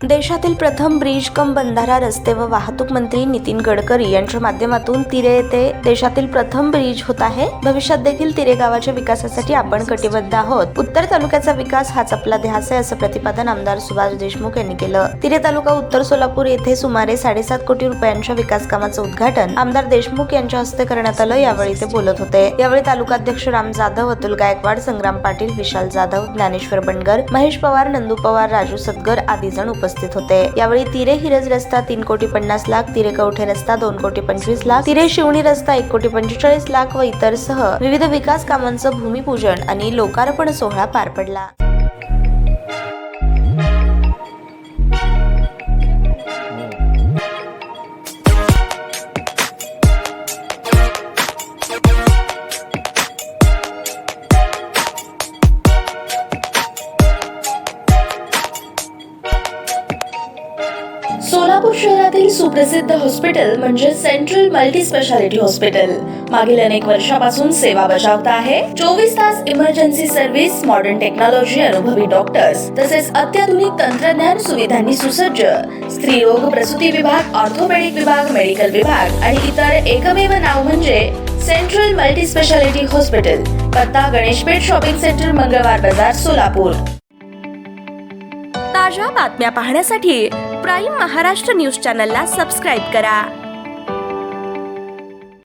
देशातील प्रथम ब्रिज कम बंधारा रस्ते व वाहतूक मंत्री नितीन गडकरी यांच्या माध्यमातून तिरे येथे देशातील प्रथम ब्रिज होत आहे। भविष्यात देखील तिरे गावाच्या विकासासाठी आपण कटिबद्ध आहोत। उत्तर तालुक्याचा विकास हाच आपला ध्यास आहे, असं प्रतिपादन आमदार सुभाष देशमुख यांनी केलं। तिरे तालुका उत्तर सोलापूर येथे सुमारे 7.5 कोटी रुपयांच्या विकास कामाचं उद्घाटन आमदार देशमुख यांच्या हस्ते करण्यात आलं। यावेळी ते बोलत होते। यावेळी तालुकाध्यक्ष राम जाधव, अतुल गायकवाड, संग्राम पाटील, विशाल जाधव, ज्ञानेश्वर बनगर, महेश पवार, नंदू पवार, राजू सदगर आदी जण उपस्थित होते। यावेळी तिरे हिरज रस्ता 3,50,00,000, तिरे कवठे रस्ता 2,25,00,000, तिरे शिवणी रस्ता 1,45,00,000 व इतर सह विविध विकास कामांचं भूमिपूजन आणि लोकार्पण सोहळा पार पडला। सोलापूर शहरातील सुप्रसिद्ध हॉस्पिटल म्हणजे सेंट्रल मल्टी स्पेशालिटी हॉस्पिटल मागील अनेक वर्षापासून सेवा बजावत आहे। 24 तास इमर्जन्सी सर्व्हिस, मॉडर्न टेक्नॉलॉजी, अनुभवी डॉक्टर्स तसेच अत्याधुनिक तंत्रज्ञान सुविधांनी सुसज्ज स्त्रीरोग प्रसूती विभाग, ऑर्थोपेडिक विभाग, मेडिकल विभाग आणि इतर एकमेव नाव म्हणजे सेंट्रल मल्टी स्पेशालिटी हॉस्पिटल। पत्ता गणेशपेठ शॉपिंग सेंटर, मंगळवार बाजार, सोलापूर। ताज्या बातम्या पाहण्यासाठी प्राईम महाराष्ट्र न्यूज चॅनलला सबस्क्राईब करा।